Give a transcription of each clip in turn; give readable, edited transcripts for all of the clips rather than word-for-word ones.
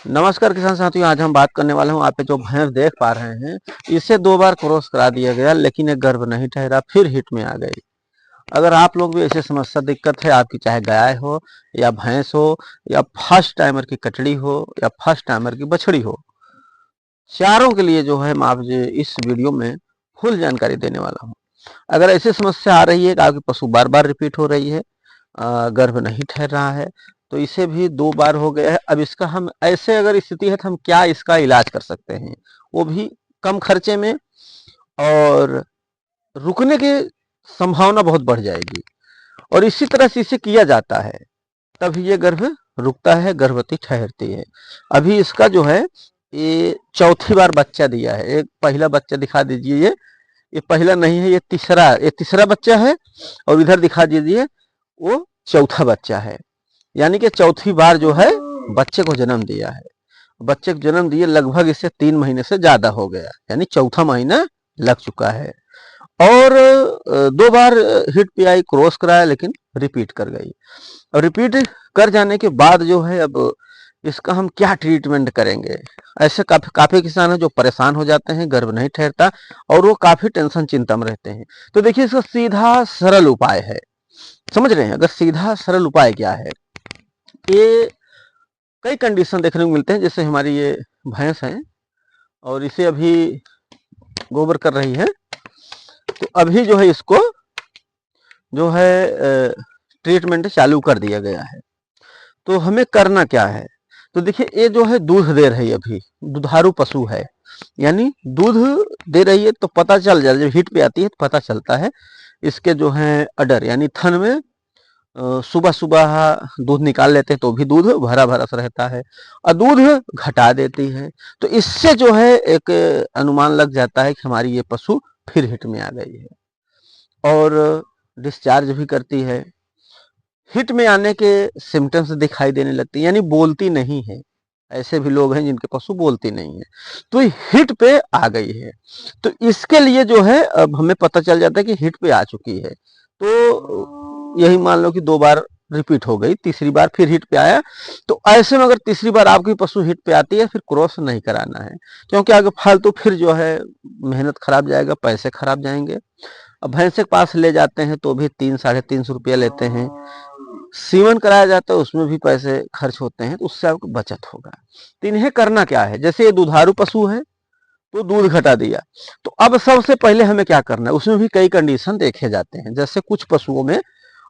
नमस्कार किसान साथियों, आज हम बात करने वाले हूँ। आप जो भैंस देख पा रहे हैं, इसे 2 बार क्रॉस करा दिया गया, लेकिन ये गर्भ नहीं ठहरा, फिर हिट में आ गई। अगर आप लोग भी ऐसे समस्या दिक्कत है, आपकी चाहे गाय हो या भैंस हो या फर्स्ट टाइमर की कटड़ी हो या फर्स्ट टाइमर की बछड़ी हो, चारों के लिए जो है मैं आप इस वीडियो में फुल जानकारी देने वाला हूँ। अगर ऐसी समस्या आ रही है कि आपकी पशु बार बार रिपीट हो रही है, गर्भ नहीं ठहर रहा है, तो इसे भी 2 बार हो गया है। अब इसका हम ऐसे अगर स्थिति है तो हम क्या इसका इलाज कर सकते हैं, वो भी कम खर्चे में, और रुकने की संभावना बहुत बढ़ जाएगी। और इसी तरह से इसे किया जाता है, तभी ये गर्भ रुकता है, गर्भवती ठहरती है। अभी इसका जो है ये चौथी बार बच्चा दिया है। एक पहला बच्चा दिखा दीजिए, ये पहला नहीं है, ये तीसरा बच्चा है। और इधर दिखा दीजिए, वो चौथा बच्चा है। यानी कि चौथी बार जो है बच्चे को जन्म दिया है। बच्चे को जन्म दिए लगभग इसे 3 महीने से ज्यादा हो गया, यानी चौथा महीना लग चुका है। और 2 बार हिट पे आई, क्रॉस कराया, लेकिन रिपीट कर गई। और रिपीट कर जाने के बाद जो है, अब इसका हम क्या ट्रीटमेंट करेंगे। ऐसे काफी काफी किसान हैं जो परेशान हो जाते हैं, गर्भ नहीं ठहरता, और वो काफी टेंशन चिंता में रहते हैं। तो देखिए, इसका सीधा सरल उपाय है। समझ रहे हैं? अगर सीधा सरल उपाय क्या है, ये कई कंडीशन देखने को मिलते हैं। जैसे हमारी ये भैंस है और इसे अभी गोबर कर रही है, तो अभी जो है इसको जो है ट्रीटमेंट चालू कर दिया गया है। तो हमें करना क्या है, तो देखिए, ये जो है दूध दे रही है, अभी दुधारू पशु है, यानी दूध दे रही है। तो पता चल जाए, जब हिट पे आती है तो पता चलता है। इसके जो है अडर यानी थन में सुबह सुबह दूध निकाल लेते हैं, तो भी दूध भरा भरा सा रहता है, और दूध घटा देती है। तो इससे जो है एक अनुमान लग जाता है कि हमारी ये पशु फिर हिट में आ गई है। और डिस्चार्ज भी करती है। हिट में आने के सिम्टम्स दिखाई देने लगती है, यानी बोलती नहीं है। ऐसे भी लोग हैं जिनके पशु बोलती नहीं है, तो हिट पे आ गई है। तो इसके लिए जो है अब हमें पता चल जाता है कि हिट पे आ चुकी है। तो यही मान लो कि 2 बार रिपीट हो गई, तीसरी बार फिर हिट पे आया। तो ऐसे में अगर तीसरी बार आपकी पशु हिट पे आती है, फिर क्रॉस नहीं कराना है, क्योंकि आगे फालतू फिर जो है मेहनत खराब जाएगा, पैसे खराब जाएंगे। अब भैंस के पास ले जाते हैं तो भी 300-350 रुपया लेते हैं। सीमन कराया जाता है, उसमें भी पैसे खर्च होते हैं, तो उससे आपको बचत होगा। तो इन्हें करना क्या है, जैसे ये दुधारू पशु है तो दूध घटा दिया, तो अब सबसे पहले हमें क्या करना है, उसमें भी कई कंडीशन देखे जाते हैं। जैसे कुछ पशुओं में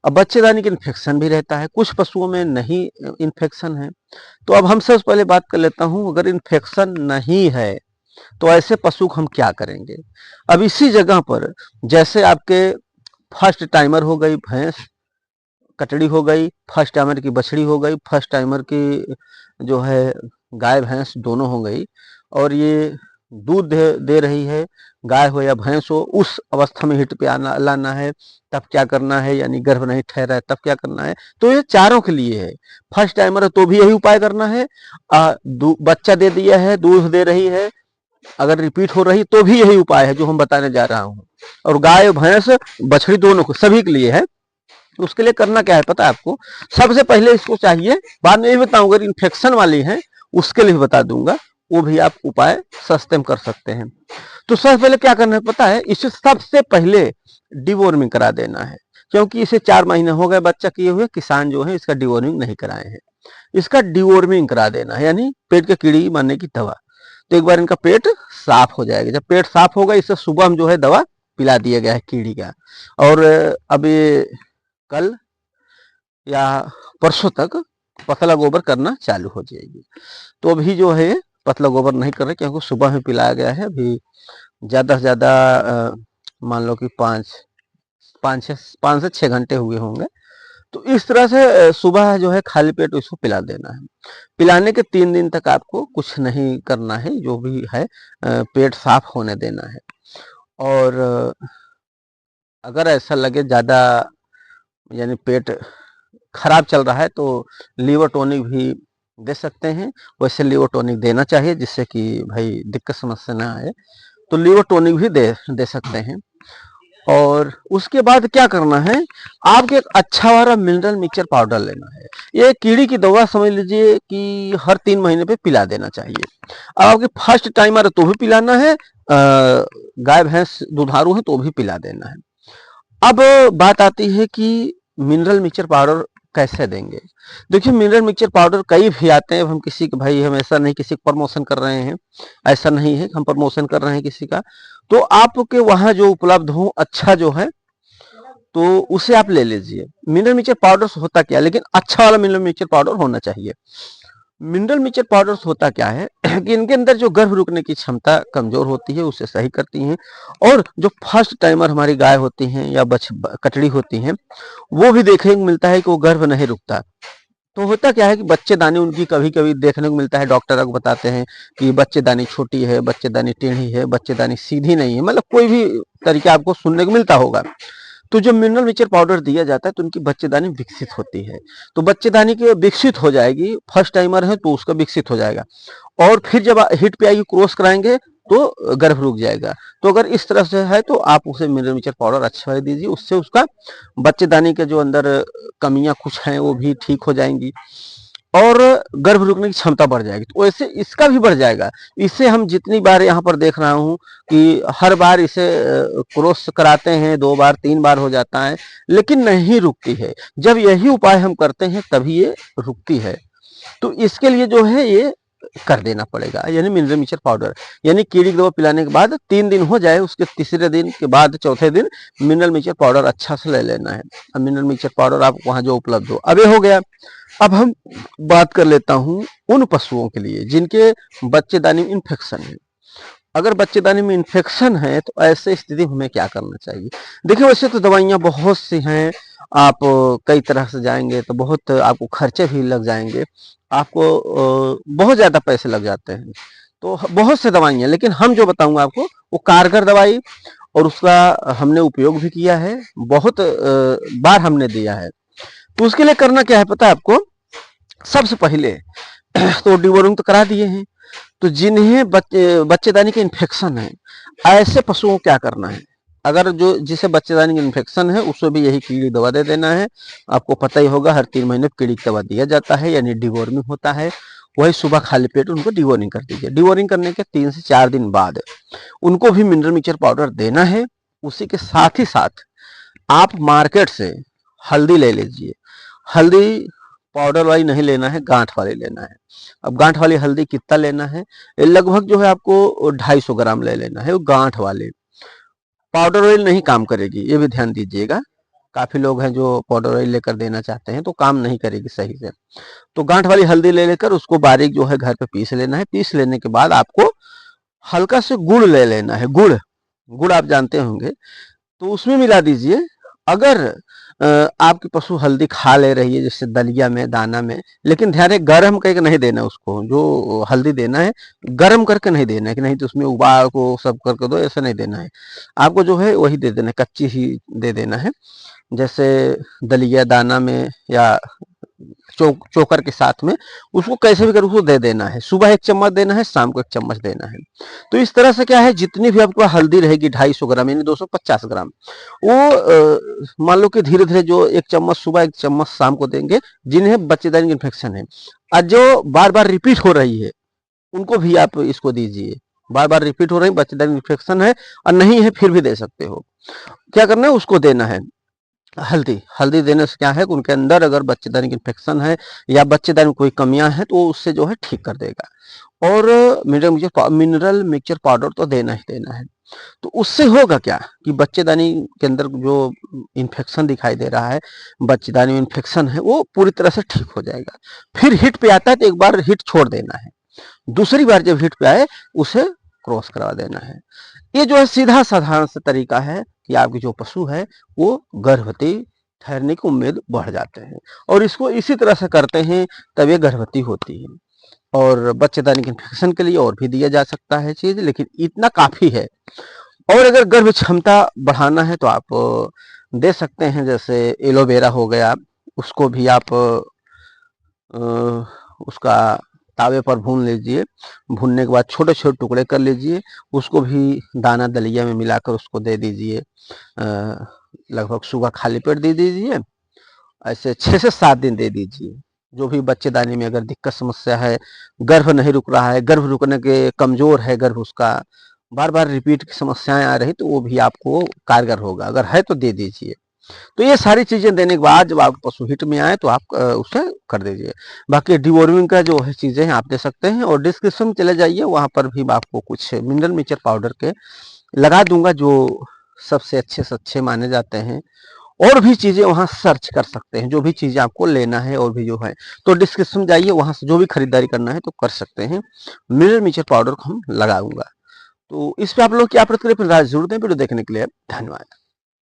अब बच्चेदानी की इन्फेक्शन भी रहता है, कुछ पशुओं में नहीं इन्फेक्शन है। तो अब हम सबसे पहले बात कर लेता हूं, अगर इन्फेक्शन नहीं है तो ऐसे पशु को हम क्या करेंगे। अब इसी जगह पर, जैसे आपके फर्स्ट टाइमर हो गई भैंस, कटड़ी हो गई, फर्स्ट टाइमर की बछड़ी हो गई, फर्स्ट टाइमर की जो है गाय भैंस दोनों हो गई, और ये दूध दे रही है, गाय हो या भैंस हो, उस अवस्था में हिट पे आना लाना है, तब क्या करना है, यानी गर्भ नहीं ठहरा है तब क्या करना है। तो ये चारों के लिए है। फर्स्ट टाइमर है तो भी यही उपाय करना है। बच्चा दे दिया है, दूध दे रही है, अगर रिपीट हो रही तो भी यही उपाय है जो हम बताने जा रहा हूँ। और गाय भैंस बछड़ी दोनों को, सभी के लिए है। उसके लिए करना क्या है पता है आपको, सबसे पहले इसको चाहिए, बाद में ये बताऊंगा, अगर इन्फेक्शन वाली है उसके लिए भी बता दूंगा, वो भी आप उपाय सस्ते में कर सकते हैं। तो सबसे पहले क्या करना है पता है, इसे सबसे पहले डिवॉर्मिंग करा देना है। क्योंकि इसे 4 महीने हो गए बच्चा किए हुए, किसान जो है इसका डिवॉर्मिंग नहीं कराए हैं। इसका डिवॉर्मिंग करा देना है, यानी पेट के कीड़ी मारने की दवा। तो एक बार इनका पेट साफ हो जाएगा। जब पेट साफ होगा, इसे सुबह में जो है दवा पिला दिया गया है कीड़ी का। और अब ये कल या परसों तक पतला गोबर करना चालू हो जाएगी। तो अभी जो है पतला गोबर नहीं कर रहे, क्योंकि सुबह में पिलाया गया है। अभी ज़्यादा से ज़्यादा मान लो कि 5 से 6 घंटे हुए होंगे। तो इस तरह से सुबह जो है खाली पेट इसको पिला देना है। पिलाने के 3 दिन तक आपको कुछ नहीं करना है, जो भी है पेट साफ होने देना है। और अगर ऐसा लगे ज़्यादा, यानी पेट खराब चल रहा है, तो लीवर टॉनिक भी दे सकते हैं। वैसे लीवर टॉनिक देना चाहिए, जिससे कि भाई दिक्कत समस्या ना आए। तो लीवर टॉनिक भी दे दे सकते हैं। और उसके बाद क्या करना है, आपको एक अच्छा वाला मिनरल मिक्सचर पाउडर लेना है। ये कीड़ी की दवा समझ लीजिए कि हर 3 महीने पे पिला देना चाहिए। अब आपके फर्स्ट टाइमर है तो भी पिलाना है, गाय भैंस दुधारू है तो भी पिला देना है। अब बात आती है कि मिनरल मिक्सचर पाउडर कैसे देंगे। देखिए मिनरल मिक्सचर पाउडर कई भी आते हैं, हम किसी के भाई हम ऐसा नहीं किसी का प्रमोशन कर रहे हैं, ऐसा नहीं है हम प्रमोशन कर रहे हैं किसी का। तो आपके वहां जो उपलब्ध हो अच्छा जो है तो उसे आप ले लीजिए। मिनरल मिक्सचर पाउडर होता क्या, लेकिन अच्छा वाला मिनरल मिक्सचर पाउडर होना चाहिए। मिनरल मिक्सचर पाउडर्स होता क्या है कि इनके अंदर जो गर्भ रुकने की क्षमता कमजोर होती है उसे सही करती हैं, और जो फर्स्ट टाइमर हमारी गाय होती हैं या कटड़ी होती हैं वो भी देखने को मिलता है कि वो गर्भ नहीं रुकता। तो होता क्या है कि बच्चेदानी उनकी कभी कभी देखने को मिलता है, डॉक्टर को बताते हैं कि बच्चेदानी छोटी है, बच्चेदानी टेढ़ी है, बच्चेदानी सीधी नहीं है, मतलब कोई भी तरीका आपको सुनने को मिलता होगा। तो जो मिनरल मिक्सचर पाउडर दिया जाता है तो उनकी बच्चेदानी विकसित होती है। तो बच्चेदानी की विकसित हो जाएगी, फर्स्ट टाइमर है तो उसका विकसित हो जाएगा, और फिर जब हिट पे आएगी क्रॉस कराएंगे तो गर्भ रुक जाएगा। तो अगर इस तरह से है तो आप उसे मिनरल मिक्सचर पाउडर अच्छा दीजिए, उससे उसका बच्चेदानी के जो अंदर कमियां कुछ हैं वो भी ठीक हो जाएंगी और गर्भ रुकने की क्षमता बढ़ जाएगी। तो वैसे इसका भी बढ़ जाएगा। इसे हम जितनी बार यहाँ पर देख रहा हूँ कि हर बार इसे क्रॉस कराते हैं, 2 बार 3 बार हो जाता है लेकिन नहीं रुकती है। जब यही उपाय हम करते हैं तभी ये रुकती है। तो इसके लिए जो है ये कर देना पड़ेगा, यानी मिनरल मिक्सचर पाउडर, यानी कीड़ी की दवा पिलाने के बाद 3 दिन हो जाए, उसके तीसरे दिन के बाद चौथे दिन मिनरल मिक्सचर पाउडर अच्छा से ले लेना है। अब मिनरल मिक्सचर पाउडर आपको वहां जो उपलब्ध हो। अब ये हो गया। अब हम बात कर लेता हूं उन पशुओं के लिए जिनके बच्चेदानी में इन्फेक्शन है। अगर बच्चेदानी में इन्फेक्शन है तो ऐसे स्थिति में हमें क्या करना चाहिए। देखिए वैसे तो दवाइयाँ बहुत सी हैं, आप कई तरह से जाएंगे तो बहुत आपको खर्चे भी लग जाएंगे, आपको बहुत ज़्यादा पैसे लग जाते हैं। तो बहुत से दवाइयाँ, लेकिन हम जो बताऊंगा आपको वो कारगर दवाई, और उसका हमने उपयोग भी किया है, बहुत बार हमने दिया है। तो उसके लिए करना क्या है पता है आपको, सबसे पहले तो डिवोर्मिंग तो करा दिए हैं। तो जिन्हें बच्चेदानी के इन्फेक्शन है ऐसे पशुओं को क्या करना है, अगर जो जिसे बच्चेदानी की इन्फेक्शन है उसको भी यही कीड़ी दवा दे देना है। आपको पता ही होगा हर 3 महीने कीड़ी की दवा दिया जाता है, यानी डिवोर्मिंग होता है। वही सुबह खाली पेट उनको डिवोर्मिंग कर दीजिए। डिवोर्मिंग करने के 3 से 4 दिन बाद उनको भी मिनरल मिक्सचर पाउडर देना है। उसी के साथ ही साथ आप मार्केट से हल्दी ले लीजिए। हल्दी पाउडर वाली नहीं लेना है, गांठ वाली लेना है। अब गांठ वाली हल्दी कितना लेना है, लगभग जो है आपको 250 ग्राम ले लेना है, वो गांठ वाली। पाउडर ऑयल नहीं काम करेगी, ये भी ध्यान दीजिएगा। काफी लोग हैं जो पाउडर ऑयल लेकर देना चाहते हैं तो काम नहीं करेगी सही से। तो गांठ वाली हल्दी ले लेकर उसको बारीक जो है घर पे पीस लेना है। पीस लेने के बाद आपको हल्का से गुड़ ले लेना है। गुड़, गुड़ आप जानते होंगे, तो उसमें मिला दीजिए। अगर आपकी पशु हल्दी खा ले रही है जैसे दलिया में, दाना में, लेकिन ध्यान है गर्म करके नहीं देना उसको। जो हल्दी देना है गर्म करके नहीं देना है कि नहीं तो उसमें उबाल को सब करके दो, ऐसा नहीं देना है। आपको जो है वही दे देना है, कच्ची ही दे देना है। जैसे दलिया दाना में या चोकर के साथ में उसको कैसे भी कर उसको दे देना है। सुबह 1 चम्मच देना है, शाम को 1 चम्मच देना है। तो इस तरह से क्या है, जितनी भी आपके पास हल्दी रहेगी 250 ग्राम यानी 250 ग्राम, वो मान लो कि धीरे धीरे जो 1 चम्मच सुबह 1 चम्मच शाम को देंगे जिन्हें बच्चेदानी इन्फेक्शन है। और जो बार बार रिपीट हो रही है उनको भी आप इसको दीजिए। बार बार रिपीट हो रही बच्चेदानी इन्फेक्शन है और नहीं है फिर भी दे सकते हो। क्या करना है, उसको देना है हल्दी। हल्दी देने से क्या है कि उनके अंदर अगर बच्चेदानी की इन्फेक्शन है या बच्चेदानी में कोई कमियां हैं तो उससे जो है ठीक कर देगा। और मिनरल मिक्सचर पाउडर तो देना ही देना है। तो उससे होगा क्या कि बच्चेदानी के अंदर जो इन्फेक्शन दिखाई दे रहा है, बच्चेदानी में इन्फेक्शन है, वो पूरी तरह से ठीक हो जाएगा। फिर हिट पे आता है तो एक बार हिट छोड़ देना है, दूसरी बार जब हिट पे आए उसे क्रॉस करवा देना है। ये जो है सीधा साधारण सा तरीका है कि आपकी जो पशु है वो गर्भवती ठहरने की उम्मीद बढ़ जाते हैं, और इसको इसी तरह से करते हैं तब ये गर्भवती होती है। और बच्चेदानी के इन्फेक्शन के लिए और भी दिया जा सकता है चीज, लेकिन इतना काफी है। और अगर गर्भ क्षमता बढ़ाना है तो आप दे सकते हैं, जैसे एलोवेरा हो गया, उसको भी आप उसका तावे पर भून लीजिए। भूनने के बाद छोटे छोटे टुकड़े कर लीजिए, उसको भी दाना दलिया में मिलाकर उसको दे दीजिए। लगभग सुबह खाली पेट दे दीजिए, ऐसे 6 से 7 दिन दे दीजिए। जो भी बच्चेदानी में अगर दिक्कत समस्या है, गर्भ नहीं रुक रहा है, गर्भ रुकने के कमजोर है गर्भ उसका, बार बार रिपीट की समस्याएं आ रही, तो वो भी आपको कारगर होगा। अगर है तो दे दीजिए। तो ये सारी चीजें देने के बाद जब आप पशु हिट में आए तो आप उसे कर दीजिए। बाकी डिवॉर्मिंग का जो है चीजें हैं आप दे सकते हैं, और डिस्क्रिप्शन में चले जाइए, वहां पर भी मैं आपको कुछ मिनरल मिक्सचर पाउडर के लगा दूंगा जो सबसे अच्छे से अच्छे माने जाते हैं। और भी चीजें वहां सर्च कर सकते हैं, जो भी चीजें आपको लेना है और भी जो है, तो डिस्क्रिप्शन में जाइए, वहां से जो भी खरीदारी करना है तो कर सकते हैं। मिनरल मिक्सचर पाउडर को हम लगाऊंगा। तो इस पे आप लोग क्या प्रतिक्रिया जरूर दें। वीडियो देखने के लिए धन्यवाद।